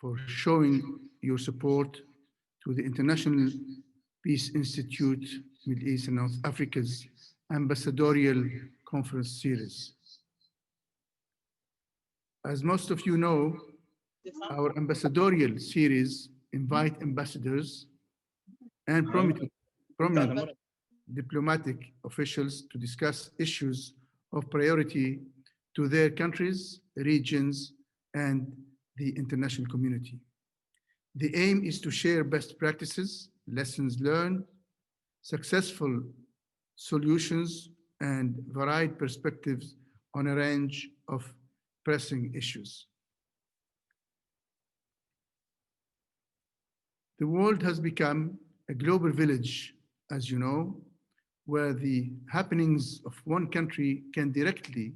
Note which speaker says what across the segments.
Speaker 1: for showing your support to the International Peace Institute, Middle East and North Africa's ambassadorial conference series. As most of you know, our ambassadorial series invite ambassadors and prominent diplomatic officials to discuss issues of priority to their countries, regions, and the international community. The aim is to share best practices, lessons learned, successful solutions, and varied perspectives on a range of pressing issues. The world has become a global village, as you know, where the happenings of one country can directly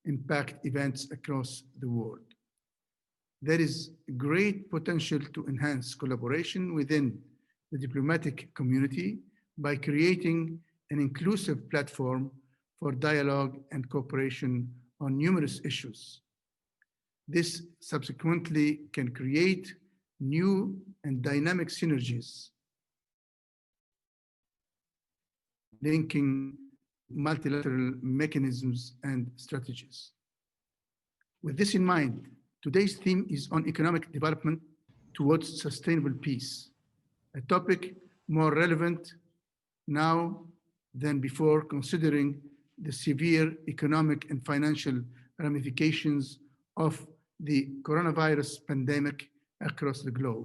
Speaker 1: impact events across the world. There is great potential to enhance collaboration within the diplomatic community by creating an inclusive platform for dialogue and cooperation on numerous issues. This subsequently can create new and dynamic synergies, linking multilateral mechanisms and strategies. With this in mind, today's theme is on economic development towards sustainable peace, a topic more relevant now than before, considering the severe economic and financial ramifications of the coronavirus pandemic across the globe.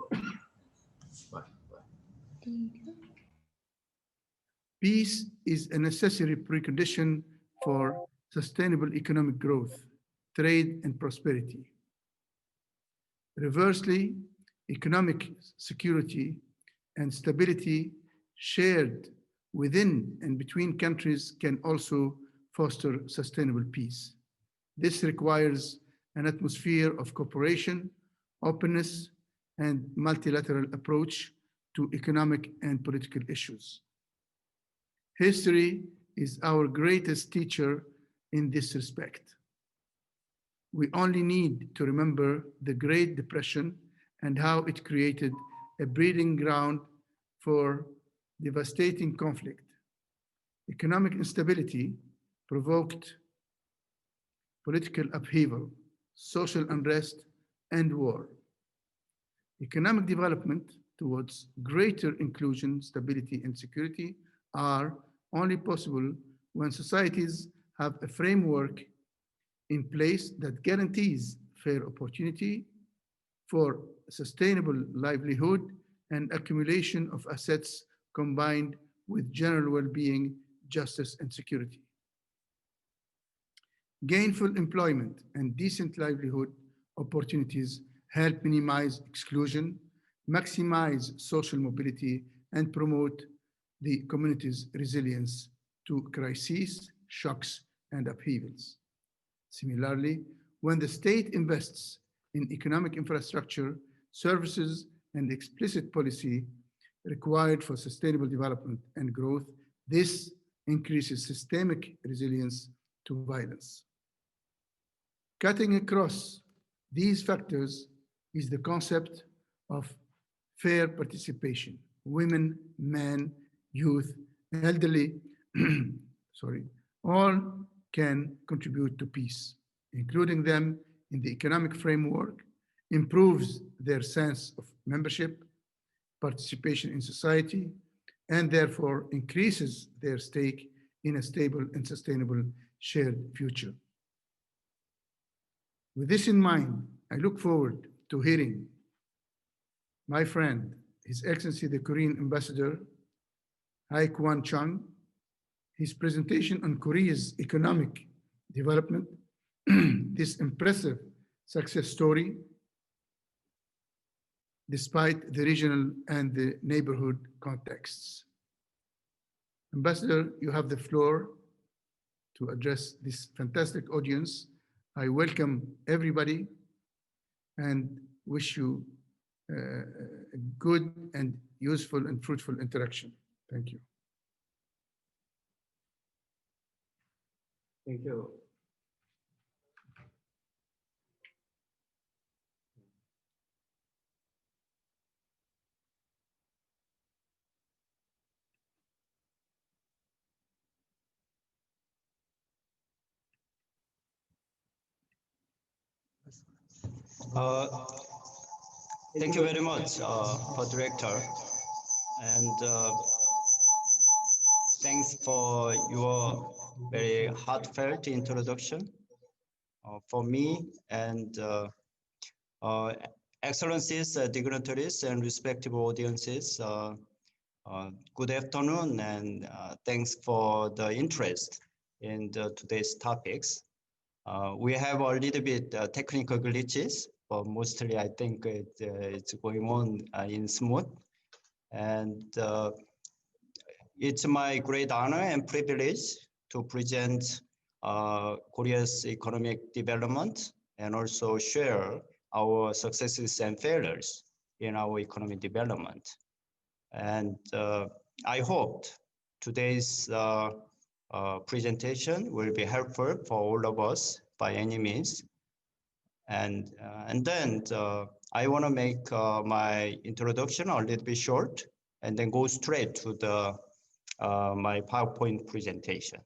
Speaker 1: Peace is a necessary precondition for sustainable economic growth, trade, and prosperity. Reversely, economic security and stability shared within and between countries can also foster sustainable peace. This requires an atmosphere of cooperation, openness, and multilateral approach to economic and political issues. History is our greatest teacher in this respect. We only need to remember the Great Depression and how it created a breeding ground for devastating conflict. Economic instability provoked political upheaval, social unrest, and war. Economic development towards greater inclusion, stability, and security are only possible when societies have a framework in place that guarantees fair opportunity for sustainable livelihood and accumulation of assets combined with general well-being, justice, and security. Gainful employment and decent livelihood opportunities help minimize exclusion, maximize social mobility, and promote the community's resilience to crises, shocks, and upheavals. Similarly, when the state invests in economic infrastructure, services, and explicit policy required for sustainable development and growth, this increases systemic resilience to violence. Cutting across these factors is the concept of fair participation. Women, men, youth, elderly, all can contribute to peace. Including them in the economic framework improves their sense of membership, participation in society, and therefore increases their stake in a stable and sustainable shared future. With this in mind, I look forward to hearing my friend, His Excellency the Korean Ambassador, Hae-Kwan Chung, his presentation on Korea's economic development, this impressive success story, despite the regional and the neighborhood contexts. Ambassador, you have the floor to address this fantastic audience. I welcome everybody and wish you a good and useful and fruitful interaction. Thank you.
Speaker 2: Thank you. Uh, Thank you very much, for Director, and thanks for your very heartfelt introduction for me and uh, Excellencies, dignitaries, and respective audiences. Good afternoon, and thanks for the interest in today's topics. We have a little bit technical glitches, but mostly I think it's going on in smooth. And it's my great honor and privilege to present Korea's economic development and also share our successes and failures in our economic development. And I hope today's presentation will be helpful for all of us by any means. And then I want to make my introduction a little bit short and then go straight to the my PowerPoint presentation.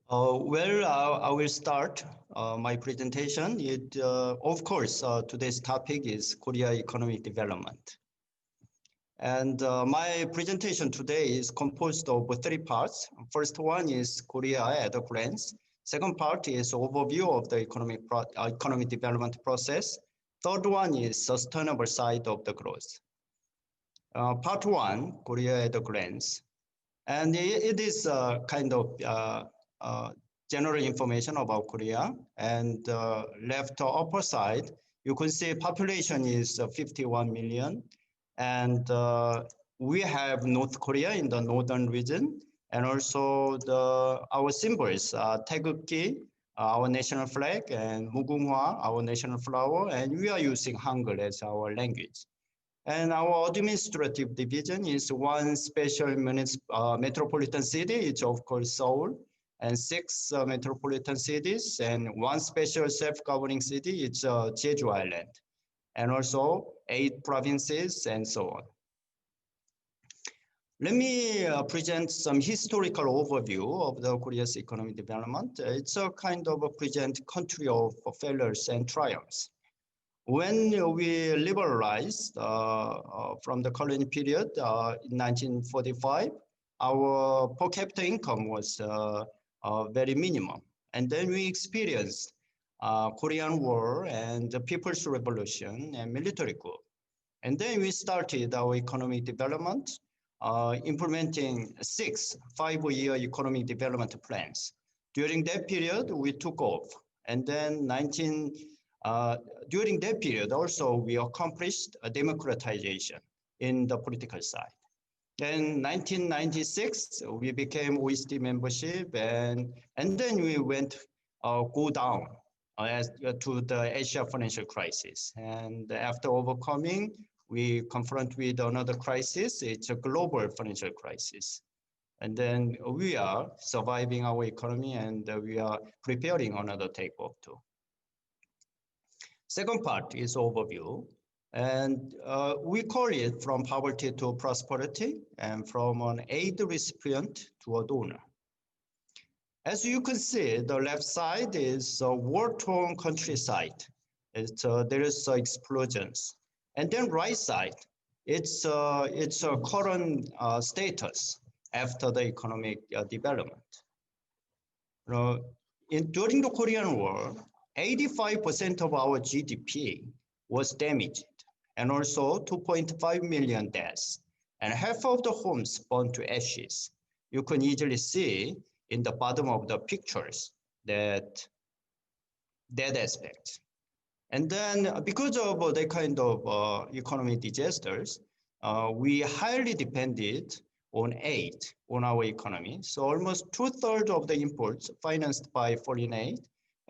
Speaker 2: I will start my presentation. Of course, today's topic is Korea economic development. And my presentation today is composed of three parts. First one is Korea at a glance. Second part is overview of the economic development process. Third one is sustainable side of the growth. Part one, Korea at a glance. And it is kind of general information about Korea. And left upper side, you can see population is 51 million. And we have North Korea in the northern region. And also our symbols, 태극기, our national flag, and 무궁화, our national flower. And we are using Hangul as our language. And our administrative division is one special metropolitan city, it's of course Seoul, and 6 metropolitan cities, and one special self-governing city, it's Jeju Island, and also 8 provinces, and so on. Let me present some historical overview of the Korea's economic development. It's a kind of a present country of failures and triumphs. When we liberalized from the colony period in 1945, our per capita income was very minimum. And then we experienced Korean War and the People's Revolution and military coup. And then we started our economic development, implementing 6 5-year economic development plans. During that period, we took off. And then during that period also, we accomplished a democratization in the political side. Then 1996, we became OECD membership, and then we went go down to the Asia financial crisis. And after overcoming, we confront with another crisis. It's a global financial crisis. And then we are surviving our economy, and we are preparing another takeoff too. Second part is overview, and we call it from poverty to prosperity and from an aid recipient to a donor. As you can see, the left side is a war-torn countryside. There is explosions. And then right side, it's a current status after the economic development. During the Korean War, 85% of our GDP was damaged, and also 2.5 million deaths, and half of the homes burned to ashes. you can easily see in the bottom of the pictures that aspect. And then because of the kind of economic disasters, we highly depended on aid on our economy. So almost 2/3 of the imports financed by foreign aid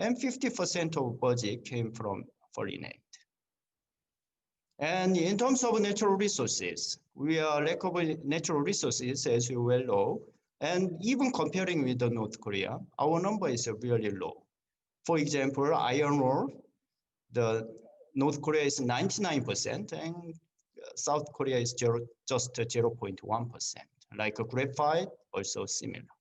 Speaker 2: and 50% of budget came from foreign aid. And in terms of natural resources, we are lack of natural resources, as you well know. And even comparing with the North Korea, our number is really low. For example, iron ore, the North Korea is 99% and South Korea is just 0.1%. Like a graphite, also similar.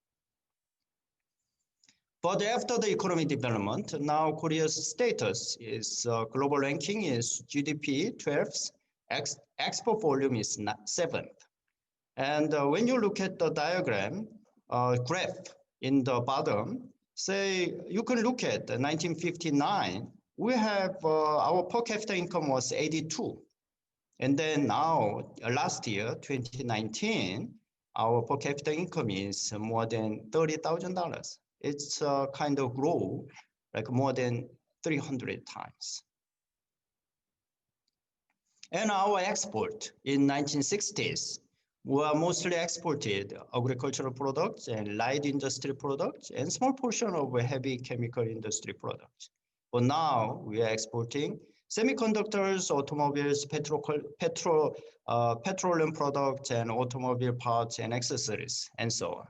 Speaker 2: But after the economic development, now Korea's status is global ranking is GDP 12th, export volume is 7th. And when you look at the diagram, graph in the bottom, say you can look at 1959, we have our per capita income was 82. And then now, last year, 2019, our per capita income is more than $30,000. It's kind of grow like more than 300 times. And our export in 1960s were mostly exported agricultural products and light industry products and small portion of heavy chemical industry products. But now we are exporting semiconductors, automobiles, petroleum products, and automobile parts and accessories, and so on.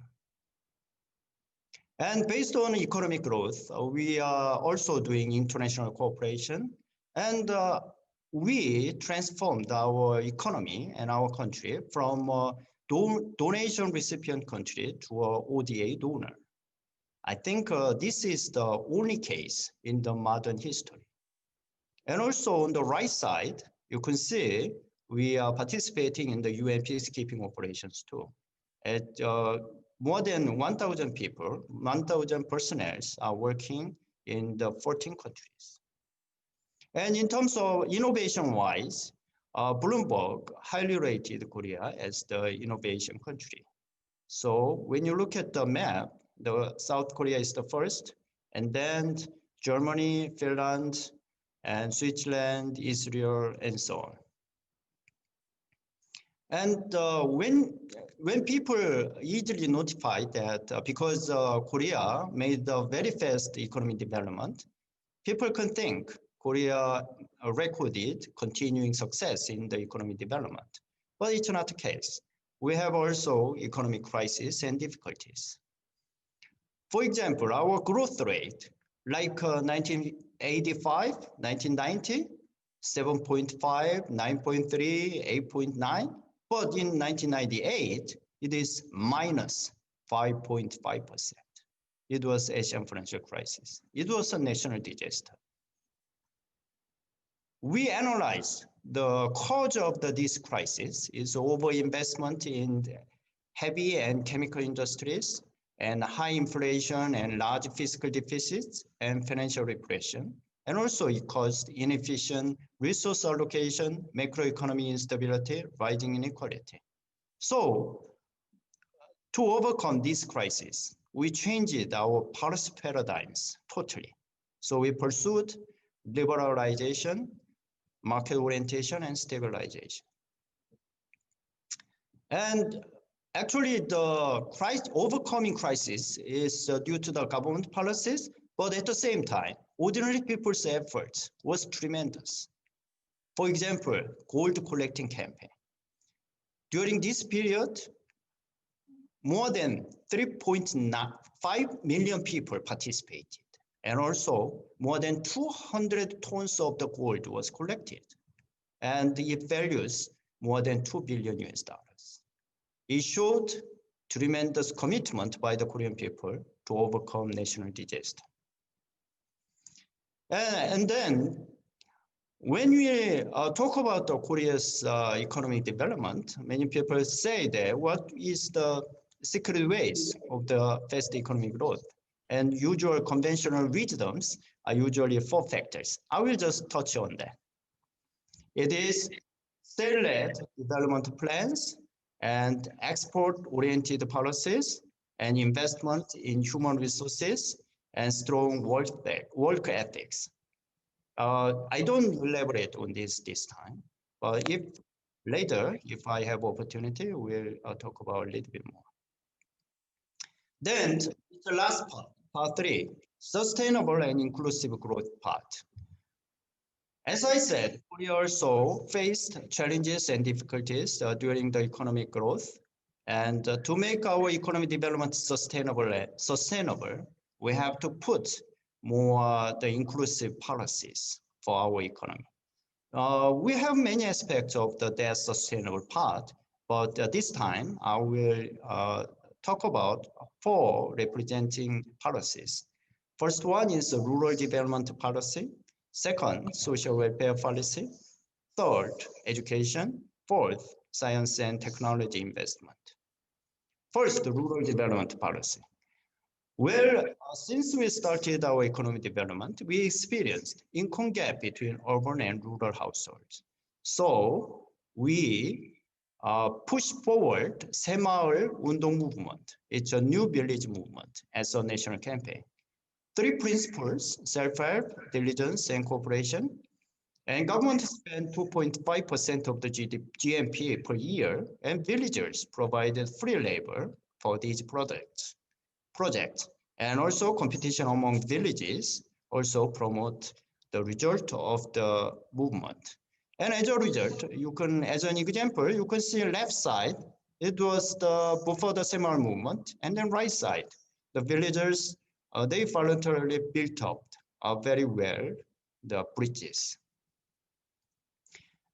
Speaker 2: And based on economic growth, we are also doing international cooperation, and we transformed our economy and our country from a donation recipient country to an ODA donor. I think this is the only case in the modern history. And also on the right side, you can see we are participating in the UN peacekeeping operations too. At more than 1,000 people, 1,000 personnel are working in the 14 countries. And in terms of innovation-wise, Bloomberg highly rated Korea as the innovation country. So when you look at the map, the South Korea is the first, and then Germany, Finland, and Switzerland, Israel, and so on. And when people easily notify that because Korea made a very fast economic development, people can think Korea recorded continuing success in the economic development. But it's not the case. We have also economic crisis and difficulties. For example, our growth rate, like 1985, 1990, 7.5, 9.3, 8.9. But in 1998, it is minus 5.5%. It was Asian financial crisis. It was a national disaster. We analyzed the cause of this crisis is overinvestment in heavy and chemical industries and high inflation and large fiscal deficits and financial repression. And also it caused inefficient resource allocation, macroeconomic instability, rising inequality. So to overcome this crisis, we changed our policy paradigms totally. So we pursued liberalization, market orientation, and stabilization. And actually the overcoming crisis is due to the government policies, but at the same time, ordinary people's efforts was tremendous. For example, gold collecting campaign. During this period, more than 3.5 million people participated. And also more than 200 tons of the gold was collected. And it values more than $2 billion US. It showed tremendous commitment by the Korean people to overcome national disaster. And then when we talk about Korea's economic development, many people say that what is the secret ways of the fast economic growth? And usual conventional wisdoms are usually 4 factors. I will just touch on that. It is state-led development plans, and export-oriented policies and investment in human resources and strong work ethics. I don't elaborate on this time, but if later, if I have opportunity, we'll talk about a little bit more. Then the last part 3, sustainable and inclusive growth part. As I said, we also faced challenges and difficulties during the economic growth. And to make our economic development sustainable, we have to put more the inclusive policies for our economy. We have many aspects of that sustainable part, but this time I will talk about 4 representing policies. First one is the rural development policy. Second, social welfare policy. Third, education. Fourth, science and technology investment. First, rural development policy. Well, since we started our economic development, we experienced income gap between urban and rural households. So we push forward 새마을 운동 movement. It's a new village movement as a national campaign. 3 principles: self-help, diligence, and cooperation. And government spent 2.5% of the GNP per year, and villagers provided free labor for these projects. And also competition among villages also promote the result of the movement. And as a result, you can, as an example, you can see left side, it was before the 새마을 movement, and then right side, the villagers, they voluntarily built up very well the bridges.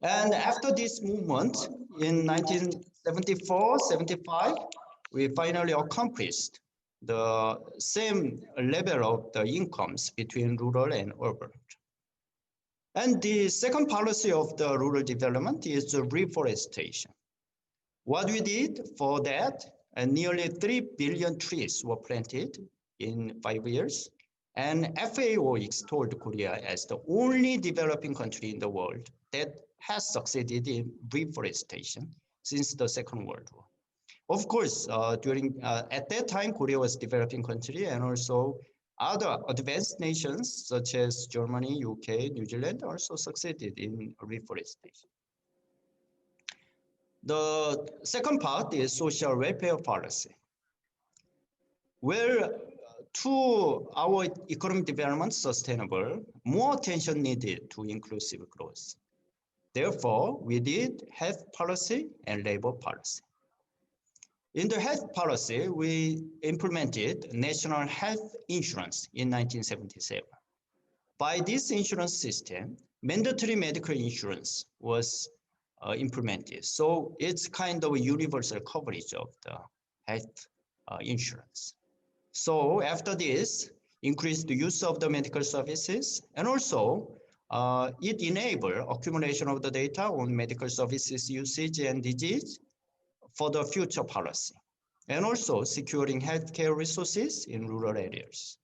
Speaker 2: And after this movement in 1974-75, we finally accomplished the same level of the incomes between rural and urban. And the second policy of the rural development is the reforestation. What we did for that, nearly 3 billion trees were planted in 5 years, and FAO extolled Korea as the only developing country in the world that has succeeded in reforestation since the Second World War. Of course, at that time, Korea was a developing country, and also other advanced nations such as Germany, UK, New Zealand also succeeded in reforestation. The second part is social welfare policy. Well, to our economic development sustainable, more attention needed to inclusive growth. Therefore, we did health policy and labor policy. In the health policy, we implemented national health insurance in 1977. By this insurance system, mandatory medical insurance was implemented. So it's kind of a universal coverage of the health insurance. So after this, increased the use of the medical services, and also it enabled accumulation of the data on medical services usage and disease for the future policy, and also securing healthcare resources in rural areas.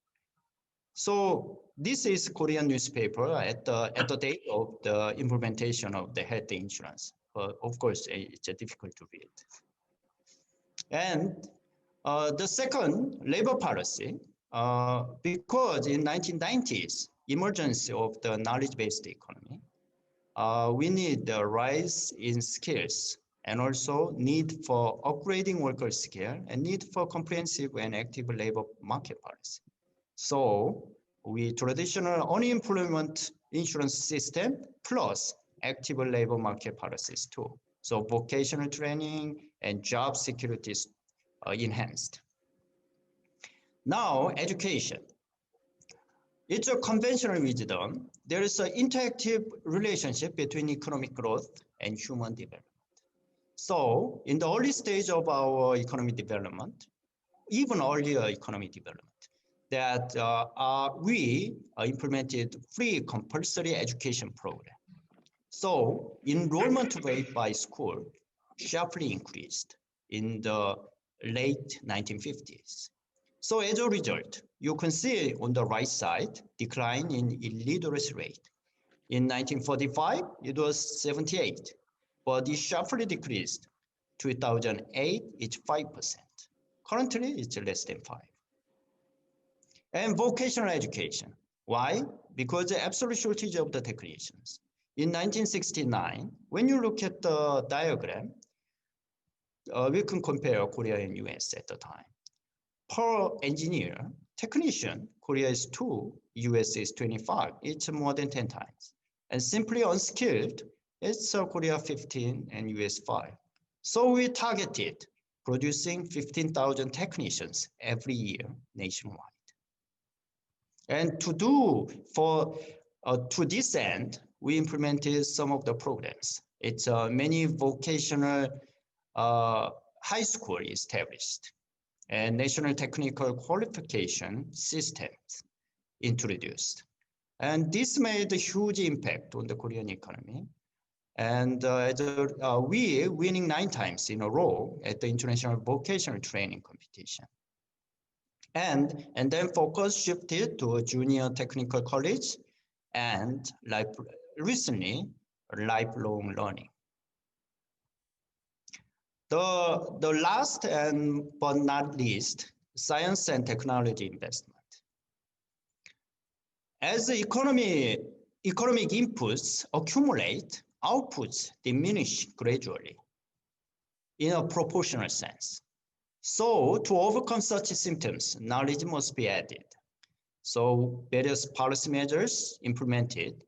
Speaker 2: So this is Korean newspaper at the date of the implementation of the health insurance. But of course, it's difficult to read. And the second, labor policy, because in 1990s, emergence of the knowledge-based economy, we need the rise in skills and also need for upgrading worker skill and need for comprehensive and active labor market policy. So we traditional unemployment insurance system plus active labor market policies too. So vocational training and job security is enhanced. Now, education. It's a conventional wisdom. There is an interactive relationship between economic growth and human development. So in the early stage of our economic development, even earlier economic development, that we implemented free compulsory education program. So enrollment rate by school sharply increased in the late 1950s. So as a result, you can see on the right side, decline in illiteracy rate. In 1945, it was 78, but it sharply decreased 2008, it's 5%. Currently, it's less than 5. And vocational education. Why? Because the absolute shortage of the technicians. In 1969, when you look at the diagram, we can compare Korea and US at the time. Per engineer, technician, Korea is 2, US is 25. It's more than 10 times. And simply unskilled, it's Korea 15 and US 5. So we targeted producing 15,000 technicians every year nationwide. And to this end, we implemented some of the programs. It's many vocational high school established and national technical qualification systems introduced. And this made a huge impact on the Korean economy. And we winning 9 times in a row at the International Vocational Training Competition. And then focus shifted to a junior technical college and recently, lifelong learning. The last but not least, science and technology investment. As the economic inputs accumulate, outputs diminish gradually in a proportional sense. So to overcome such symptoms, knowledge must be added. So various policy measures implemented.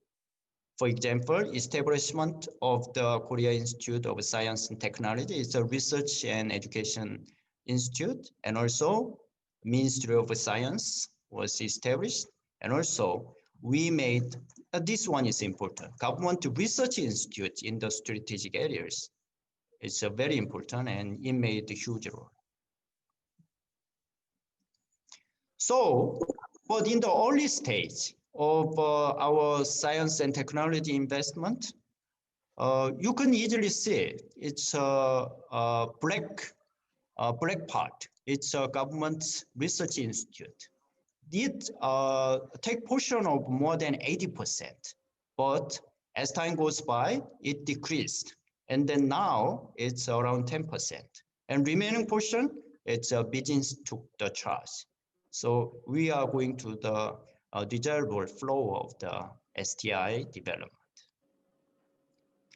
Speaker 2: For example, establishment of the Korea Institute of Science and Technology is a research and education institute, and also Ministry of Science was established. And also we made, this one is important, Government Research Institute in the strategic areas. It's very important and it made a huge role. So, but in the early stage of our science and technology investment, you can easily see it's a black part. It's a government research institute. It take portion of more than 80%, but as time goes by, it decreased. And then now it's around 10%. And remaining portion, it's business took the charge. So we are going to the desirable flow of the STI development.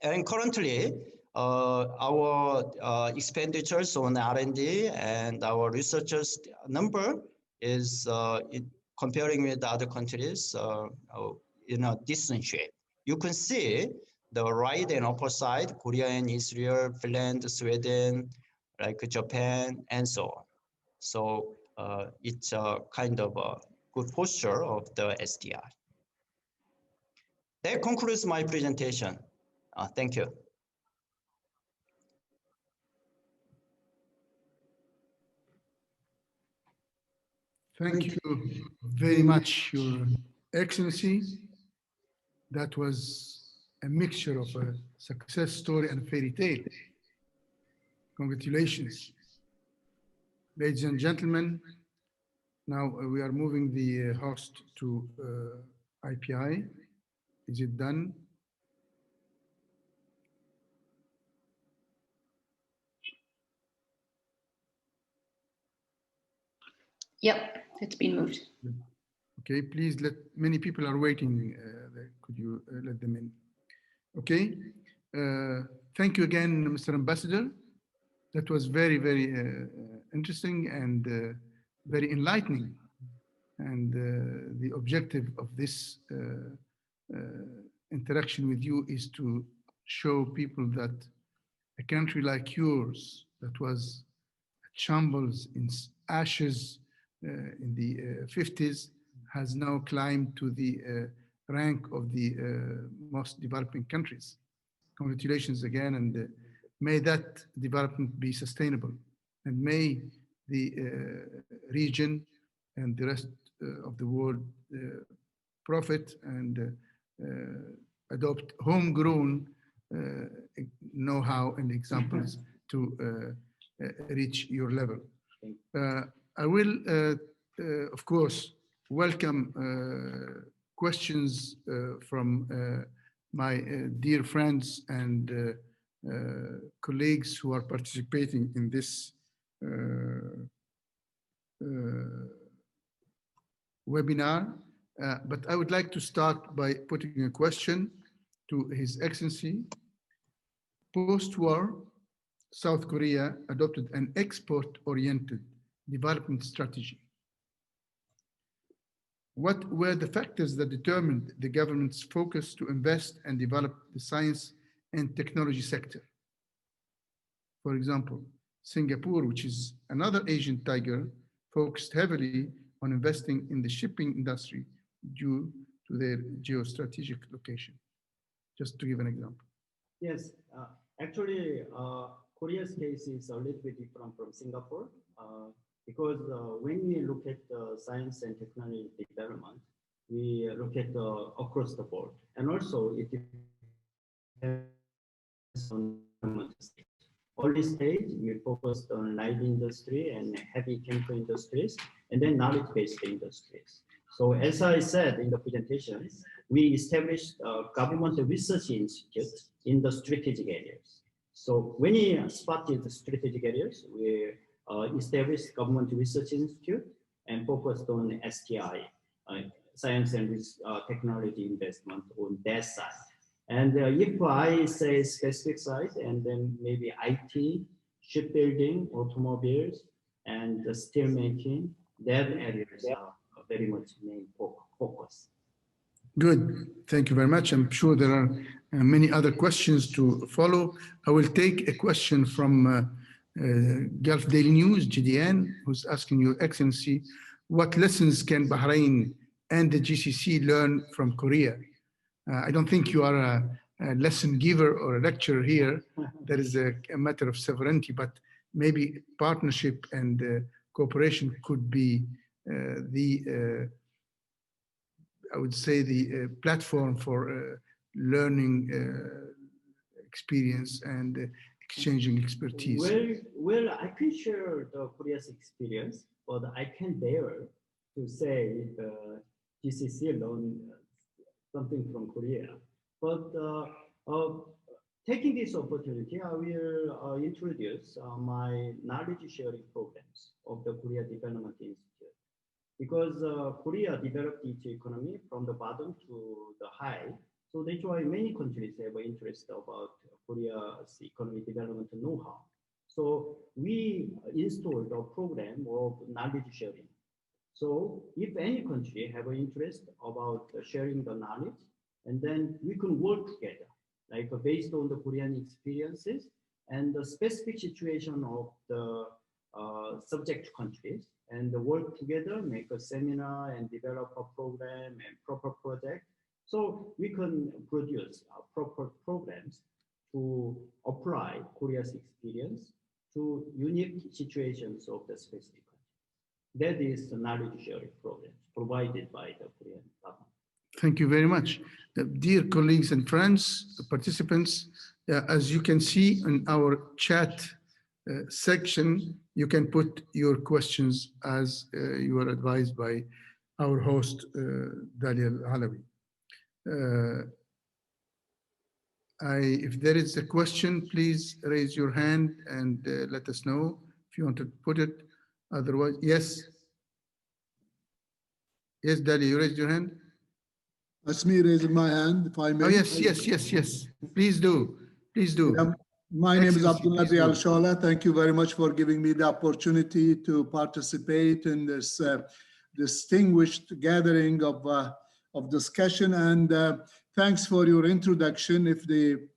Speaker 2: And currently, our expenditures on R&D and our researchers number is comparing with other countries in a decent shape. You can see the right and upper side, Korea and Israel, Finland, Sweden, like Japan, and so on. So it's a kind of a good posture of the STI. That concludes my presentation. Thank you.
Speaker 1: Thank you very much, Your Excellency. That was a mixture of a success story and a fairy tale. Congratulations. Ladies and gentlemen, now we are moving the host to IPI. Is it done?
Speaker 3: Yep, it's been moved.
Speaker 1: Okay, please many people are waiting. Could you let them in? Okay, thank you again, Mr. Ambassador. That was very, very interesting and very enlightening. And the objective of this interaction with you is to show people that a country like yours that was shambles in ashes in the 50s has now climbed to the rank of the most developing countries. Congratulations again, and may that development be sustainable, and may the region and the rest of the world profit and adopt homegrown know-how and examples to reach your level. I will, of course, welcome questions from my dear friends and colleagues who are participating in this webinar. But I would like to start by putting a question to His Excellency. Post-war, South Korea adopted an export-oriented development strategy. What were the factors that determined the government's focus to invest and develop the science and technology sector? For example, Singapore, which is another Asian tiger, focused heavily on investing in the shipping industry due to their geostrategic location. Just to give an example.
Speaker 4: Yes, actually, Korea's case is a little bit different from Singapore because when we look at science and technology development, we look at across the board, and also it depends on early stage. We focused on light industry and heavy chemical industries, and then knowledge-based industries. So as I said in the presentation, we established a government research institute in the strategic areas. So when we spotted the strategic areas, we established government research institute and focused on STI, science and technology investment on that side. And if I say specific side, and then maybe IT, shipbuilding, automobiles, and the steel making, that areas are very much main focus.
Speaker 1: Good, thank you very much. I'm sure there are many other questions to follow. I will take a question from Gulf Daily News, GDN, who's asking Your Excellency, what lessons can Bahrain and the GCC learn from Korea? I don't think you are a lesson giver or a lecturer here. That is a matter of sovereignty, but maybe partnership and cooperation could be I would say the platform for learning experience and exchanging expertise.
Speaker 4: Well, I can share the Korea's experience, but I can't dare to say GCC learned something from Korea. But taking this opportunity, I will introduce my knowledge sharing programs of the Korea Development Institute. Because Korea developed its economy from the bottom to the high. So that's why many countries have an interest about Korea's economic development know-how. So we installed a program of knowledge sharing. So if any country have an interest about sharing the knowledge, and then we can work together, like based on the Korean experiences and the specific situation of the subject countries, and work together, make a seminar and develop a program and proper project. So we can produce proper programs to apply Korea's experience to unique situations of the specific country. That is the knowledge sharing program provided by the Korean government.
Speaker 1: Thank you very much. Dear colleagues and friends, participants, as you can see in our chat section, you can put your questions as you are advised by our host, Dalia Al-Halawi. If there is a question, please raise your hand and let us know if you want to put it. Otherwise, yes. Yes, Dalia, you raised your hand?
Speaker 5: That's me raising my hand, if I may.
Speaker 1: Oh, yes. Please do. Please do.
Speaker 5: My name is Abdullah Al-Shola. Thank you very much for giving me the opportunity to participate in this distinguished gathering of discussion. And thanks for your introduction. If the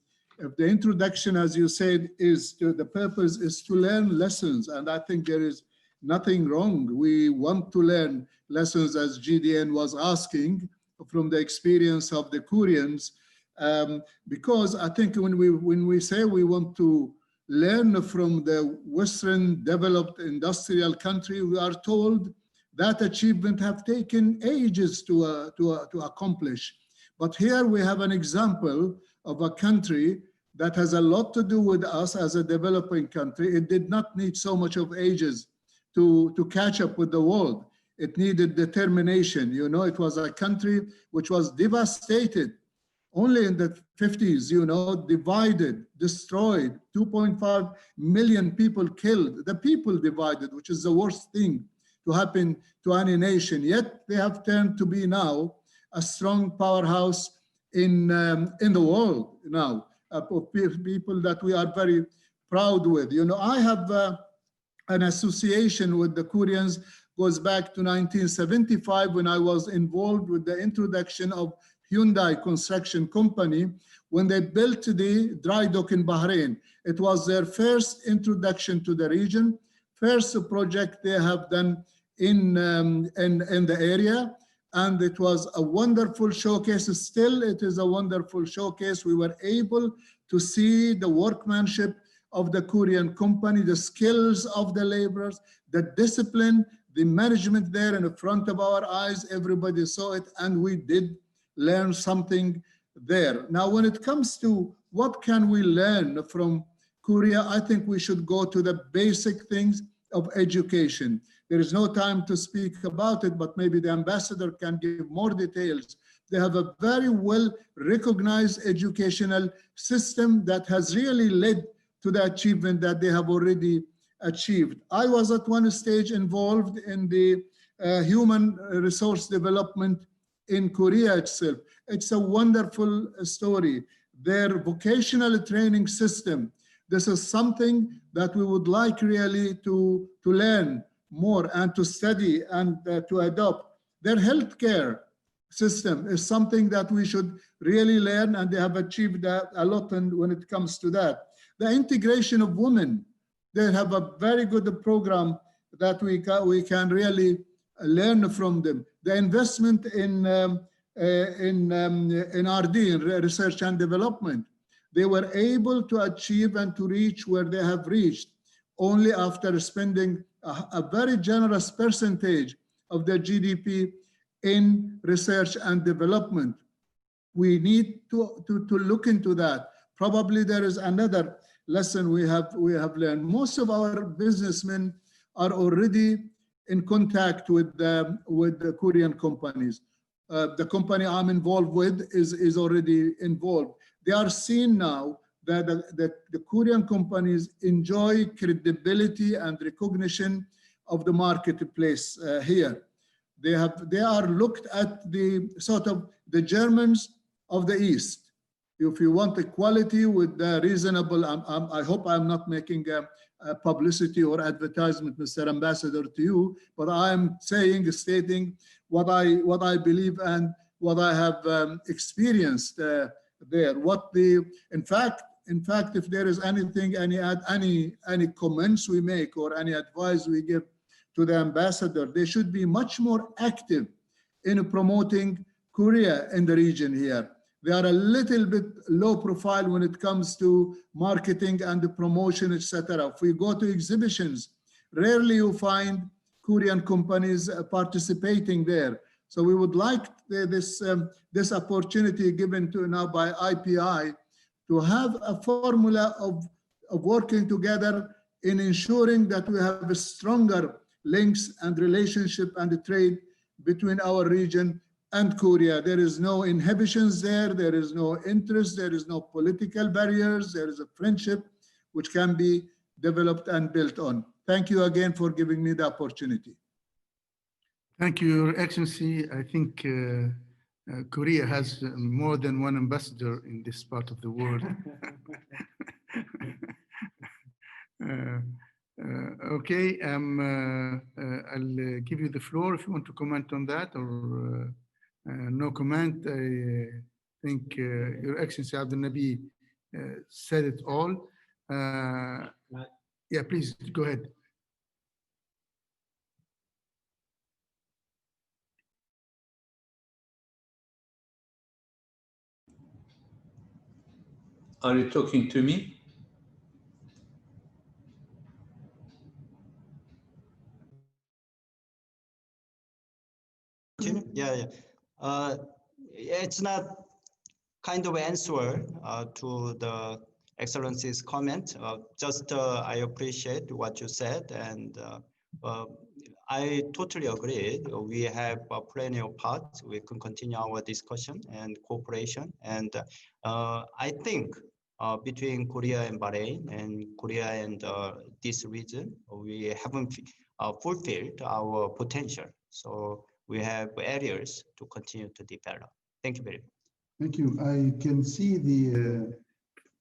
Speaker 5: introduction, as you said, the purpose is to learn lessons, and I think there is nothing wrong. We want to learn lessons, as GDN was asking, from the experience of the Koreans. Because I think when we say we want to learn from the Western developed industrial country, we are told that achievement have taken ages to accomplish. But here we have an example of a country that has a lot to do with us as a developing country. It did not need so much of ages to catch up with the world. It needed determination. You know, it was a country which was devastated only in the 50s, you know, divided, destroyed, 2.5 million people killed. The people divided, which is the worst thing to happen to any nation. Yet they have turned to be now a strong powerhouse in the world now, of people that we are very proud with. You know, I have an association with the Koreans, goes back to 1975 when I was involved with the introduction of Hyundai Construction Company when they built the dry dock in Bahrain. It was their first introduction to the region, first project they have done in the area. And it was a wonderful showcase. Still, it is a wonderful showcase. We were able to see the workmanship of the Korean company, the skills of the laborers, the discipline, the management there in front of our eyes. Everybody saw it, and we did learn something there. Now, when it comes to what can we learn from Korea, I think we should go to the basic things of education. There is no time to speak about it, but maybe the ambassador can give more details. They have a very well recognized educational system that has really led to the achievement that they have already achieved. I was at one stage involved in the human resource development in Korea itself. It's a wonderful story. Their vocational training system, this is something that we would like really to learn more and to study and to adopt. Their healthcare system is something that we should really learn, and they have achieved a lot when it comes to that. The integration of women, they have a very good program that we can really learn from them. The investment in R&D, in research and development, they were able to achieve and to reach where they have reached only after spending a very generous percentage of their GDP in research and development. We need to look into that. Probably there is another lesson we have learned. Most of our businessmen are already in contact with the Korean companies. The company I'm involved with is already involved. They are seeing now that the Korean companies enjoy credibility and recognition of the marketplace here. They are looked at the sort of the Germans of the East. If you want equality with the reasonable, I hope I'm not making a publicity or advertisement, Mr. Ambassador, to you, but I'm stating what I believe and what I have experienced there. In fact, if there is anything, any comments we make or any advice we give to the ambassador, they should be much more active in promoting Korea in the region here. They are a little bit low profile when it comes to marketing and the promotion, etc. If we go to exhibitions, rarely you find Korean companies participating there. So we would like this opportunity given to now by IPI to have a formula of working together in ensuring that we have a stronger links and relationship and trade between our region and Korea. There is no inhibitions there. There is no interest. There is no political barriers. There is a friendship which can be developed and built on. Thank you again for giving me the opportunity.
Speaker 1: Thank you, Your Excellency. I think Korea has more than one ambassador in this part of the world. Okay, I'll give you the floor if you want to comment on that, or no comment. I think Your Excellency Abdul Nabi said it all. Yeah, please go ahead.
Speaker 6: Are you talking to me?
Speaker 2: Yeah. It's not kind of answer to the Excellency's comment. I appreciate what you said, and I totally agree. We have plenty of parts. We can continue our discussion and cooperation. And I think between Korea and Bahrain and Korea and this region, we haven't fulfilled our potential. So we have areas to continue to develop. Thank you very much.
Speaker 1: Thank you. I can see the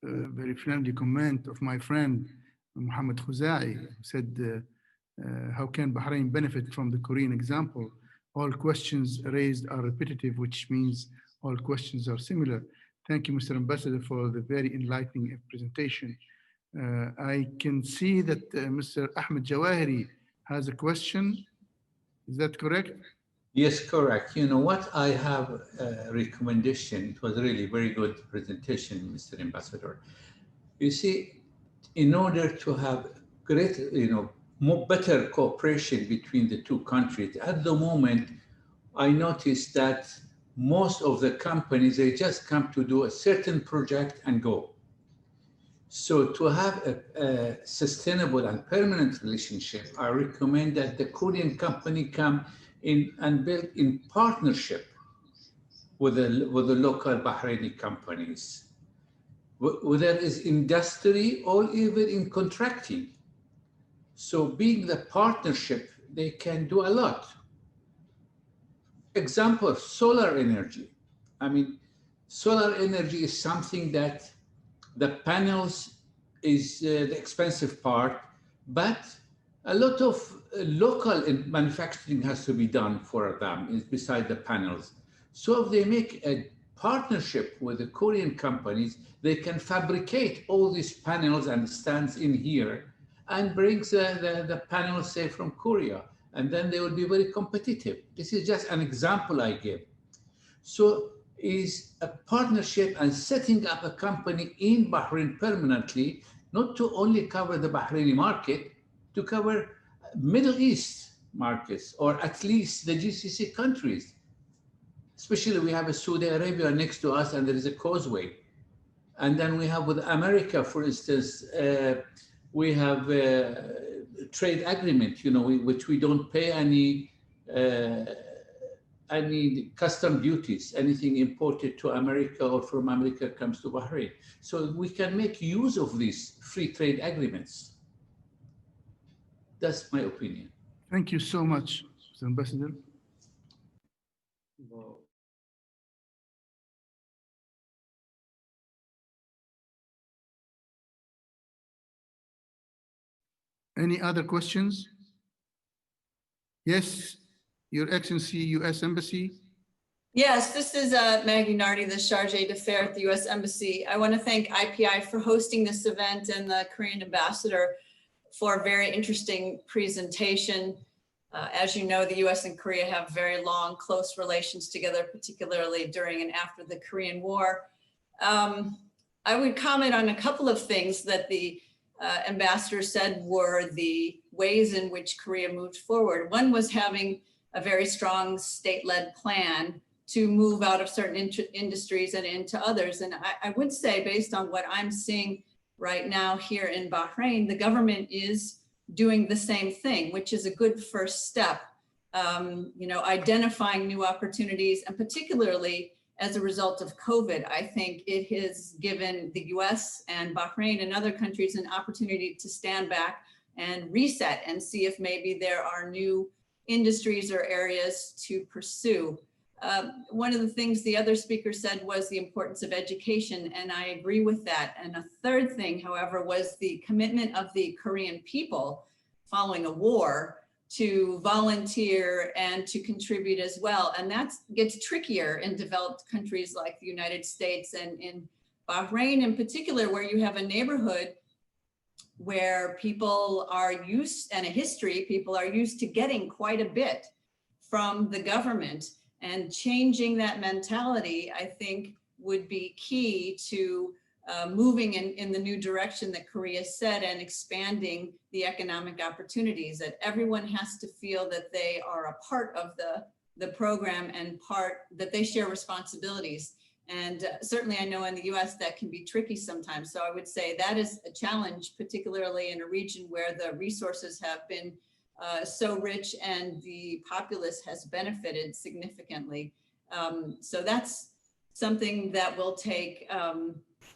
Speaker 1: very friendly comment of my friend Mohammed Khuzai, who said, how can Bahrain benefit from the Korean example? All questions raised are repetitive, which means all questions are similar. Thank you, Mr. Ambassador, for the very enlightening presentation. I can see that Mr. Ahmed Jawahiri has a question. Is that correct?
Speaker 6: Yes, correct. You know what, I have a recommendation. It was really very good presentation, Mr. Ambassador. You see, in order to have great, better cooperation between the two countries, at the moment, I noticed that most of the companies, they just come to do a certain project and go. So to have a sustainable and permanent relationship, I recommend that the Korean company come in and build in partnership with the local Bahraini companies, whether it's industry or even in contracting. So being the partnership, they can do a lot. Example, solar energy. I mean, solar energy is something that the panels is the expensive part, but a lot of local manufacturing has to be done for them beside the panels. So if they make a partnership with the Korean companies, they can fabricate all these panels and stands in here and brings the panels, say, from Korea. And then they will be very competitive. This is just an example I give. So is a partnership and setting up a company in Bahrain permanently, not to only cover the Bahraini market, to cover Middle East markets, or at least the GCC countries. Especially we have a Saudi Arabia next to us and there is a causeway. And then we have with America, for instance, we have a trade agreement, which we don't pay any custom duties. Anything imported to America or from America comes to Bahrain. So we can make use of these free trade agreements. That's my opinion.
Speaker 1: Thank you so much, Mr. Ambassador.
Speaker 4: Wow.
Speaker 1: Any other questions? Yes, Your Excellency, U.S. Embassy.
Speaker 7: Yes, this is Maggie Nardi, the Charge d'Affaires at the U.S. Embassy. I want to thank IPI for hosting this event and the Korean ambassador for a very interesting presentation. As you know, the U.S. and Korea have very long, close relations together, particularly during and after the Korean War. I would comment on a couple of things that the ambassador said were the ways in which Korea moved forward. One was having a very strong state-led plan to move out of certain industries and into others. And I would say, based on what I'm seeing right now here in Bahrain, the government is doing the same thing, which is a good first step. Identifying new opportunities, and particularly as a result of COVID, I think it has given the US and Bahrain and other countries an opportunity to stand back and reset and see if maybe there are new industries or areas to pursue. One of the things the other speaker said was the importance of education, and I agree with that. And a third thing, however, was the commitment of the Korean people following a war to volunteer and to contribute as well. And that gets trickier in developed countries like the United States, and in Bahrain in particular, where you have a neighborhood where people are used, and a history, people are used to getting quite a bit from the government. And changing that mentality, I think, would be key to moving in the new direction that Korea said, and expanding the economic opportunities, that everyone has to feel that they are a part of the program and that they share responsibilities. And certainly I know in the US that can be tricky sometimes. So I would say that is a challenge, particularly in a region where the resources have been so rich and the populace has benefited significantly. So that's something that will take,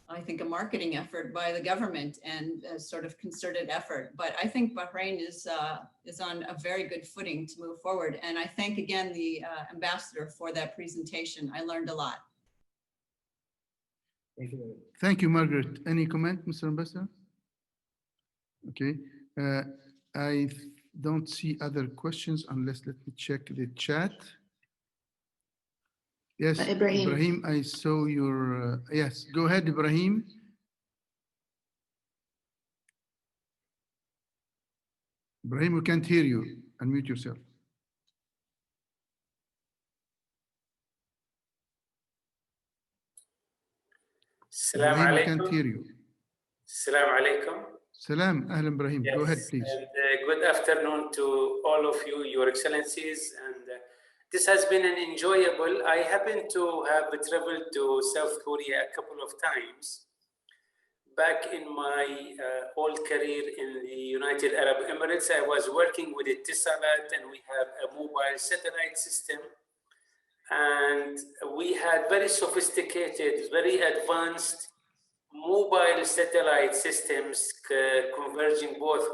Speaker 7: I think, a marketing effort by the government and a sort of concerted effort. But I think Bahrain is on a very good footing to move forward. And I thank again the ambassador for that presentation. I learned a lot.
Speaker 4: Thank you very much.
Speaker 1: Thank you, Margaret. Any comment, Mr. Ambassador? Okay. I don't see other questions unless let me check the chat. Yes, Ibrahim, I saw your, yes, go ahead, Ibrahim. Ibrahim, we can't hear you. Unmute yourself.
Speaker 8: Salam
Speaker 1: Ibrahim, we
Speaker 8: alaikum.
Speaker 1: can't hear you.
Speaker 8: Salam alaikum.
Speaker 1: Salam, Ahlan Ibrahim.
Speaker 8: Yes,
Speaker 1: go ahead, please.
Speaker 8: And good afternoon to all of you, Your Excellencies. And this has been an enjoyable. I happen to have traveled to South Korea a couple of times. Back in my old career in the United Arab Emirates, I was working with Etisalat, and we have a mobile satellite system. And we had very sophisticated, very advanced mobile satellite systems converging both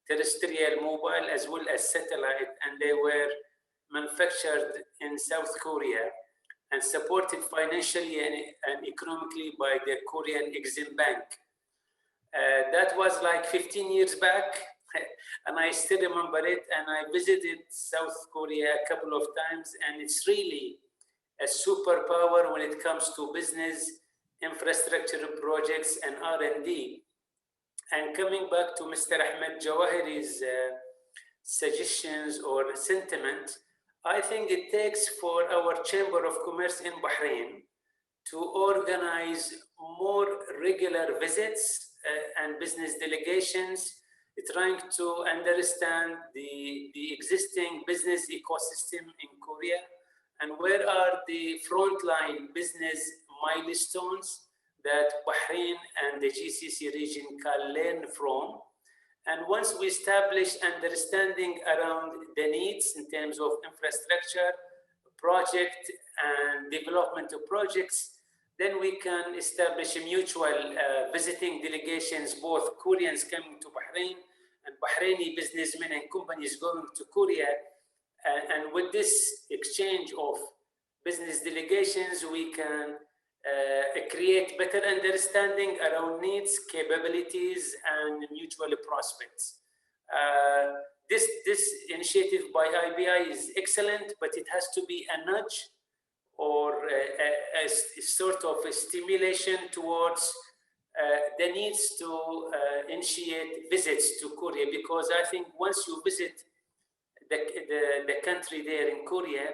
Speaker 8: terrestrial mobile as well as satellite, and they were manufactured in South Korea and supported financially and economically by the Korean Exim Bank. That was like 15 years back, and I still remember it. And I visited South Korea a couple of times, and it's really a superpower when it comes to business, infrastructure projects, and R&D. And coming back to Mr. Ahmed Jawahiri's suggestions or sentiment, I think it takes for our Chamber of Commerce in Bahrain to organize more regular visits and business delegations, trying to understand the existing business ecosystem in Korea and where are the frontline business milestones that Bahrain and the GCC region can learn from. And once we establish understanding around the needs in terms of infrastructure, project, and development of projects, then we can establish a mutual visiting delegations, both Koreans coming to Bahrain and Bahraini businessmen and companies going to Korea. And with this exchange of business delegations, we can create better understanding around needs, capabilities, and mutual prospects. This initiative by IPI is excellent, but it has to be a nudge or a sort of a stimulation towards the needs to initiate visits to Korea, because I think once you visit the country there in Korea,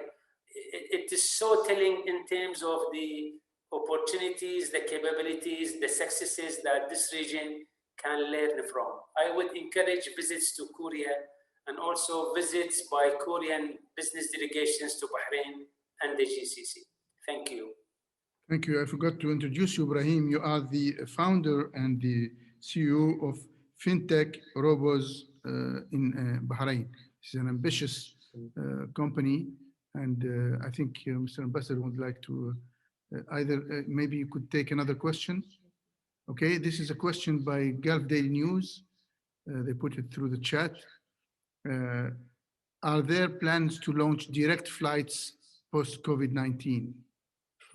Speaker 8: it is so telling in terms of the opportunities, the capabilities, the successes that this region can learn from. I would encourage visits to Korea and also visits by Korean business delegations to Bahrain and the GCC. Thank you.
Speaker 1: Thank you. I forgot to introduce you, Ibrahim. You are the founder and the CEO of FinTech Robos in Bahrain. It's an ambitious company. And I think Mr. Ambassador would like to either, maybe you could take another question. Okay, this is a question by Gulf Daily News. They put it through the chat. Are there plans to launch direct flights post-COVID-19?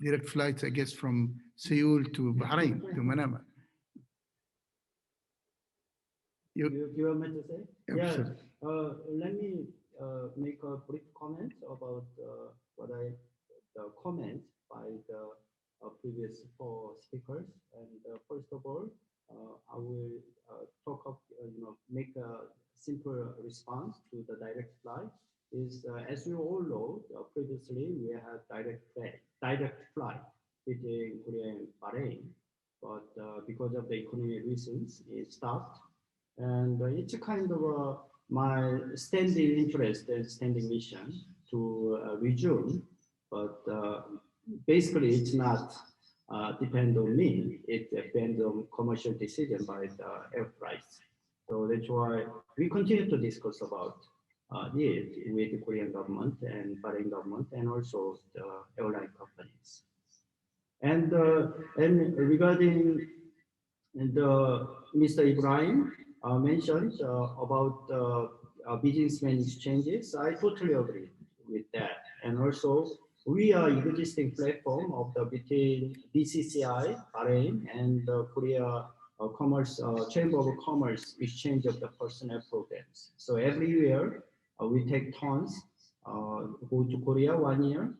Speaker 1: Direct flights, I guess, from Seoul to Bahrain, to Manama.
Speaker 4: You want me to say?
Speaker 1: Yeah,
Speaker 4: Yeah.
Speaker 1: sure.
Speaker 4: Let me make a brief comment about the comment by the previous four speakers. And first of all, I will make a simple response to the direct flight. As you all know, previously we had direct flight between Korea and Bahrain, but because of the economic reasons, it stopped. And it's a kind of my standing interest and standing mission to resume, but basically it's not depend on me. It depends on commercial decision by the air price. So that's why we continue to discuss about it with the Korean government and Bahrain government and also the airline companies. And regarding the Mr. Ibrahim mentioned about businessman exchanges, I totally agree with that. And also, we are existing platform of the between BCCI, Bahrain, and the Korea Commerce Chamber of Commerce exchange of the personnel programs. So every year we take turns, go to Korea 1 year,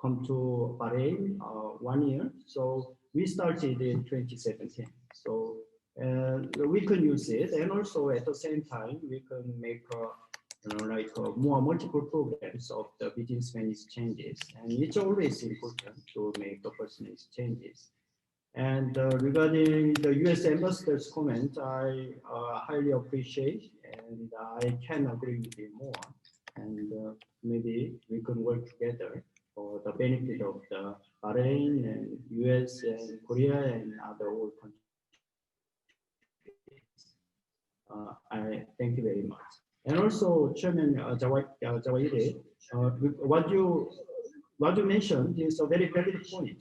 Speaker 4: come to Bahrain 1 year. So we started in 2017. So we can use it, and also at the same time we can make more multiple programs of the businessman exchanges, and it's always important to make the personal exchanges. And regarding the U.S. ambassador's comment, I highly appreciate, and I can agree with you more. And maybe we can work together for the benefit of the Bahrain and U.S. and Korea and other world countries. I thank you very much. And also, Chairman Jawahiri, what you mentioned is a very valid point.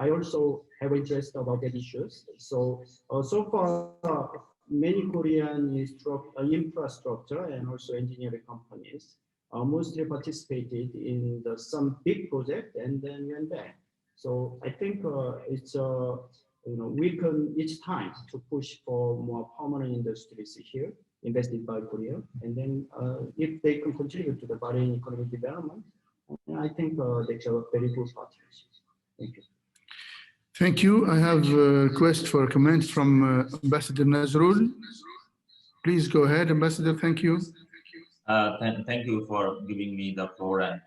Speaker 4: I also have interest about that issues. So so far, many Korean infrastructure and also engineering companies mostly participated in some big project and then went back. So I think it's we can each time to push for more permanent industries here invested by Korea, and then if they can contribute to the Bahrain economic development, I think that's a very good partnership. Thank you.
Speaker 1: Thank you. I have a request for a comment from Ambassador Nazrul. Please go ahead, Ambassador. Thank you.
Speaker 9: Thank you for giving me the floor, and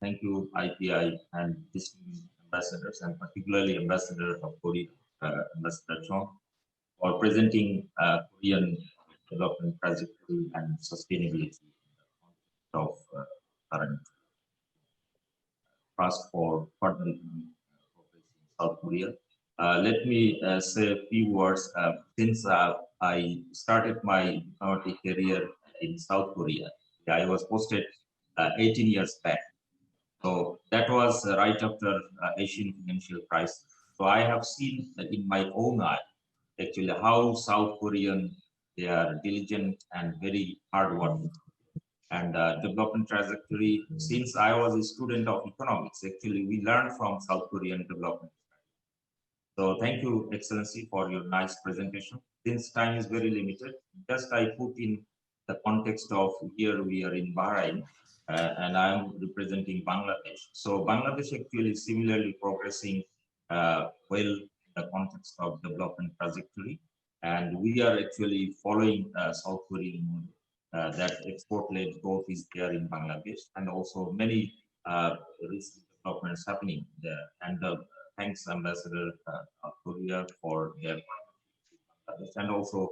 Speaker 9: thank you, IPI and distinguished ambassadors, and particularly Ambassador of Korea, Ambassador Chung, for presenting Korean development trajectory and sustainability of current task for further economic progress in South Korea. Let me say a few words. Since I started my diplomatic career in South Korea, I was posted 18 years back. So that was right after Asian financial crisis. So I have seen in my own eye actually how South Korean, they are diligent and very hardworking. And development trajectory, since I was a student of economics, actually we learned from South Korean development. So thank you, Excellency, for your nice presentation. Since time is very limited, just I put in the context of here we are in Bahrain, and I am representing Bangladesh. So Bangladesh actually is similarly progressing well in the context of development trajectory, and we are actually following South Korean model that export-led growth is there in Bangladesh, and also many recent developments happening there. And thanks, Ambassador of Korea, for their partnership, and also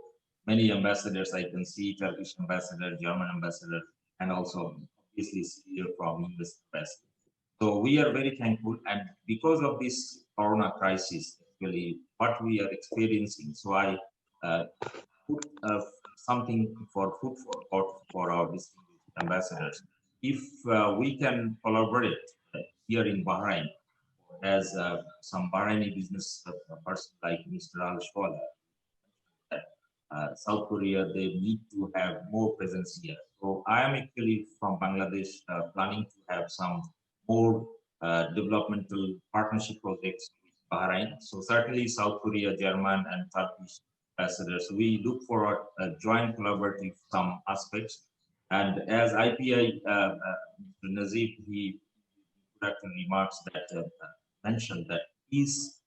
Speaker 9: many ambassadors I can see, Turkish ambassador, German ambassador, and also obviously here from US ambassador. So we are very thankful, and because of this Corona crisis, actually what we are experiencing, so I put something for food for thought for our distinguished ambassadors. If we can collaborate here in Bahrain, as some Bahraini business person like Mr. Al-Shwala, South Korea, they need to have more presence here. So I am actually from Bangladesh planning to have some more developmental partnership projects with Bahrain. So certainly South Korea, German and Turkish ambassadors, we look for a joint collaborative some aspects. And as IPI, Mr. Nejib, he introductory remarks that mentioned that peace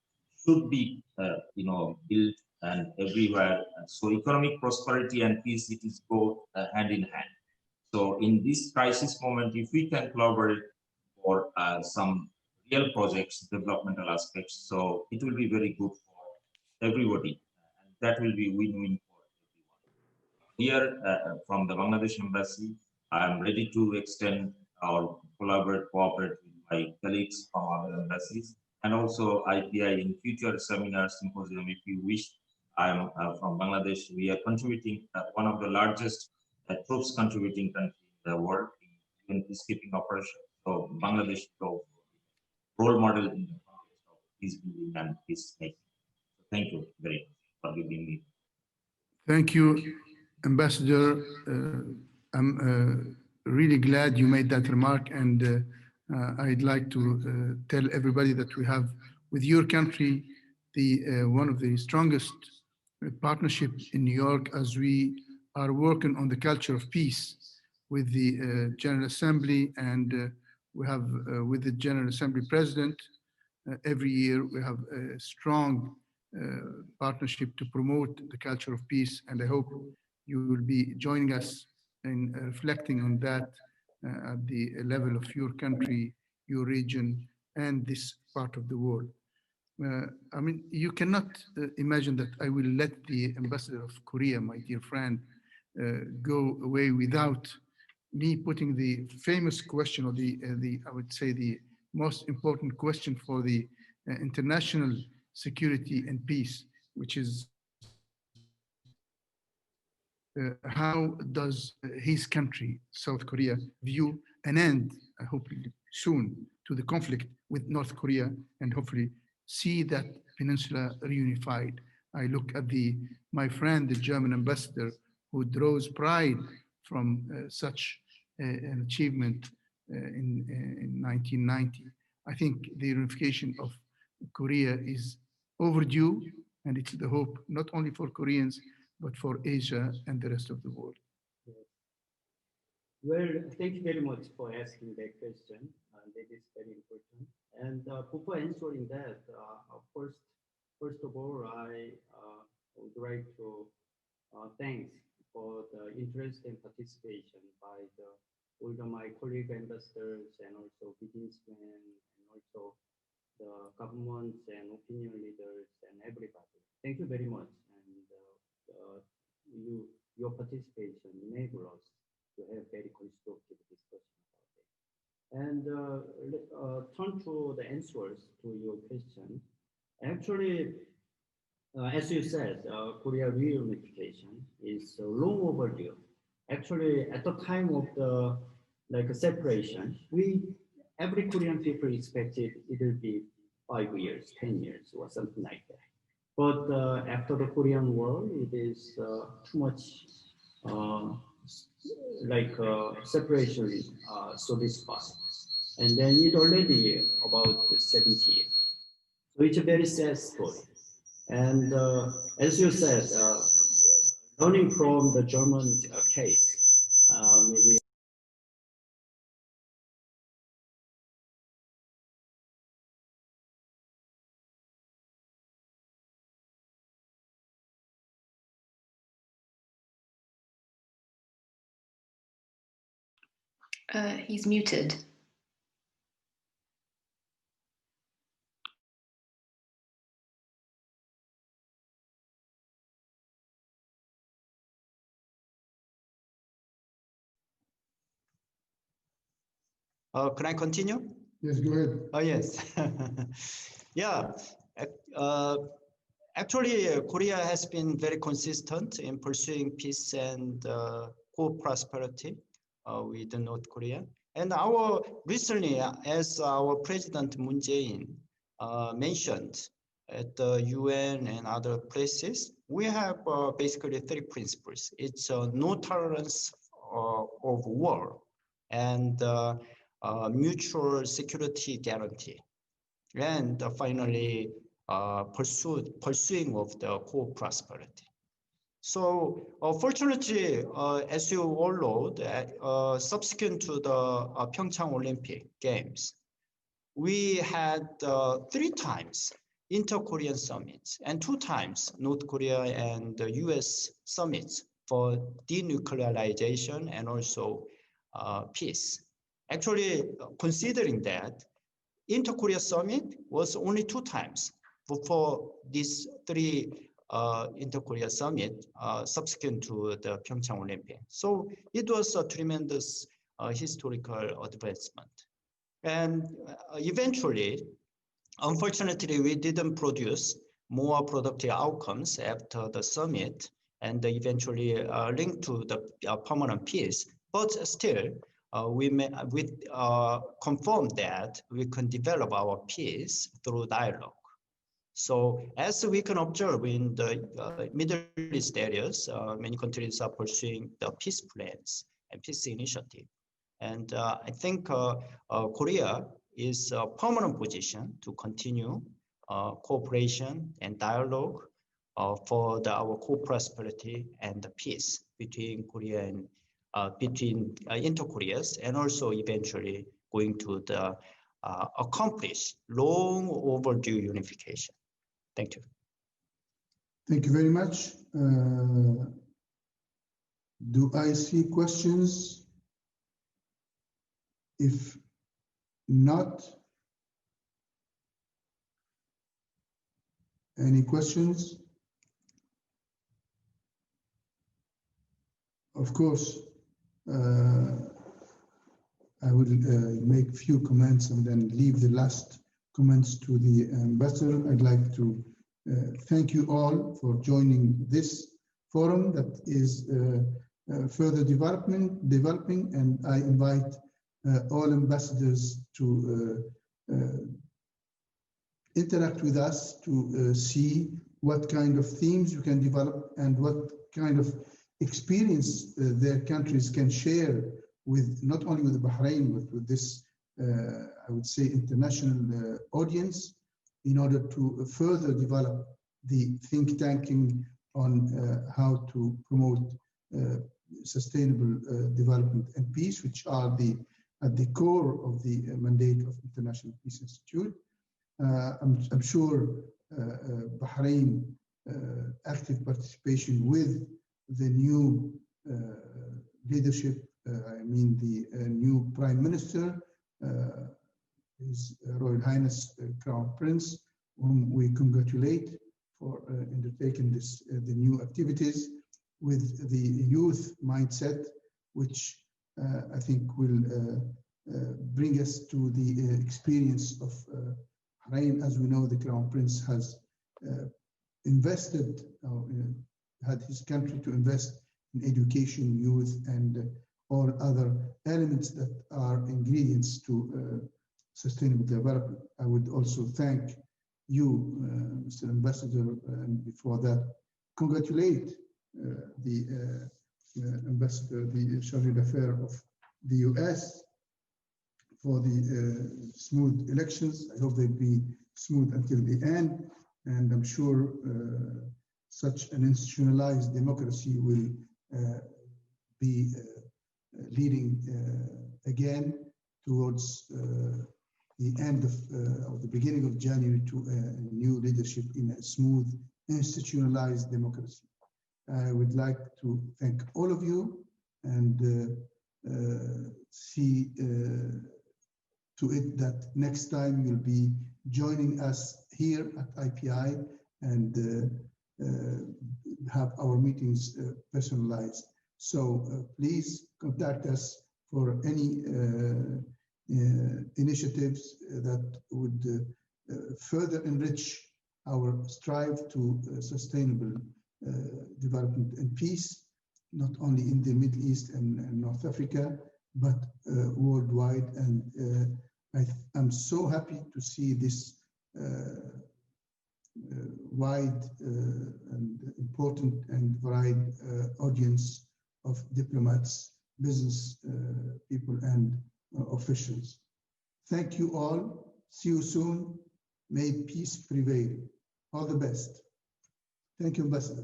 Speaker 9: should be, built and everywhere. So economic prosperity and peace, it is go hand in hand. So in this crisis moment, if we can collaborate for some real projects, developmental aspects, so it will be very good for everybody. And that will be win-win for everyone. Here from the Bangladesh Embassy, I am ready to extend or cooperate with my colleagues from other embassies, and also IPI in future seminars, symposium, if you wish. I'm from Bangladesh. We are contributing one of the largest troops contributing country in the world in peacekeeping operation. So Bangladesh is a role model in the context of peace building and peacemaking. So thank you very much for giving me.
Speaker 1: Thank you, Ambassador. I'm really glad you made that remark, and I'd like to tell everybody that we have with your country one of the strongest partnerships in New York, as we are working on the culture of peace with the General Assembly, and we have with the General Assembly President. Every year we have a strong partnership to promote the culture of peace, and I hope you will be joining us in reflecting on that at the level of your country, your region, and this part of the world. I mean, you cannot imagine that I will let the ambassador of Korea, my dear friend, go away without me putting the famous question, or I would say the most important question for the international security and peace, which is how does his country, South Korea, view an end, hopefully soon, to the conflict with North Korea, and hopefully see that peninsula reunified. I look at my friend, the German ambassador, who draws pride from such an achievement in 1990. I think the reunification of Korea is overdue, and it's the hope not only for Koreans, but for Asia and the rest of the world.
Speaker 4: Well, thank you very much for asking that question. That is very important. And before answering that, first of all, I would like to thank for the interest and participation by all of my colleague ambassadors, and also businessmen, and also the governments and opinion leaders and everybody. Thank you very much. And your participation enable us to have very constructive discussion about it. And turn to the answers to your question. Actually, as you said, Korea reunification is long overdue. Actually, at the time of the separation, every Korean people expected it will be 5 years, 10 years, or something like that. But after the Korean War, it is too much separation solidified. And then it already about 70 years. So it's a very sad story. And as you said, learning from the German case, maybe
Speaker 3: he's muted.
Speaker 2: Can I continue?
Speaker 1: Yes, go ahead.
Speaker 2: Oh, yes. Yeah. Actually, Korea has been very consistent in pursuing peace and co-prosperity with North Korea. And recently, as our President Moon Jae-in mentioned at the UN and other places, we have basically 3 principles. It's no tolerance of war, and mutual security guarantee, and finally pursuing of the co-prosperity. So fortunately, as you all know, subsequent to the Pyeongchang Olympic Games, we had 3 times inter-Korean summits and 2 times North Korea and the US summits for denuclearization and also peace. Actually, considering that, inter-Korea summit was only 2 times before these 3 inter-Korea summit subsequent to the Pyeongchang Olympic. So it was a tremendous historical advancement. And eventually, unfortunately, we didn't produce more productive outcomes after the summit and eventually linked to the permanent peace. But still, we confirm that we can develop our peace through dialogue. So as we can observe in the Middle East areas, many countries are pursuing the peace plans and peace initiative. And I think Korea is a permanent position to continue cooperation and dialogue for our co-prosperity and the peace between Korea and between inter-Koreas, and also eventually going to the accomplish long overdue unification. Thank you.
Speaker 1: Thank you very much. Do I see questions? If not, any questions? Of course, I will make few comments and then leave the last comments to the ambassador. I'd like to thank you all for joining this forum that is further developing, and I invite all ambassadors to interact with us to see what kind of themes you can develop and what kind of experience their countries can share with not only with Bahrain, but with this, I would say, international audience, in order to further develop the think tanking on how to promote sustainable development and peace, which are at the core of the mandate of International Peace Institute. I'm sure Bahrain active participation with the new leadership, I mean the new Prime Minister, His Royal Highness Crown Prince, whom we congratulate for undertaking the new activities with the youth mindset, which I think will bring us to the experience of Bahrain. As we know, the Crown Prince has invested, had his country to invest in education, youth, and all other elements that are ingredients to sustainable development. I would also thank you, Mr. Ambassador, and before that, congratulate the Ambassador, the Chargé d'Affaires of the US for the smooth elections. I hope they'll be smooth until the end, and I'm sure such an institutionalized democracy will be leading again towards the end of or the beginning of January to a new leadership in a smooth institutionalized democracy. I would like to thank all of you and see to it that next time you'll be joining us here at IPI and have our meetings personalized. So please contact us for any initiatives that would further enrich our strive to sustainable development and peace, not only in the Middle East and North Africa, but worldwide. And I'm so happy to see this wide and important and varied audience of diplomats, business people, and officials. Thank you all. See you soon. May peace prevail. All the best. Thank you, Ambassador.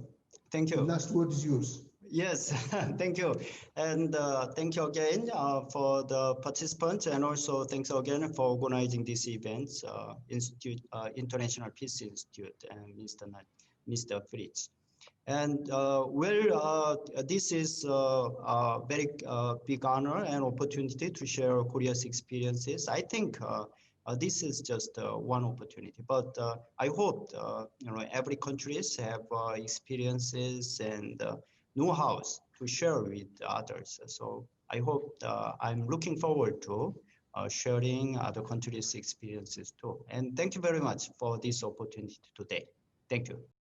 Speaker 2: Thank you.
Speaker 1: The last word is yours.
Speaker 2: Yes, thank you. And thank you again for the participants, and also thanks again for organizing this event, International Peace Institute, and Mr. Friji. And this is a very big honor and opportunity to share Korea's experiences. I think this is just one opportunity, but I hope every countries have experiences and know-hows to share with others. So I hope I'm looking forward to sharing other countries' experiences too. And thank you very much for this opportunity today. Thank you.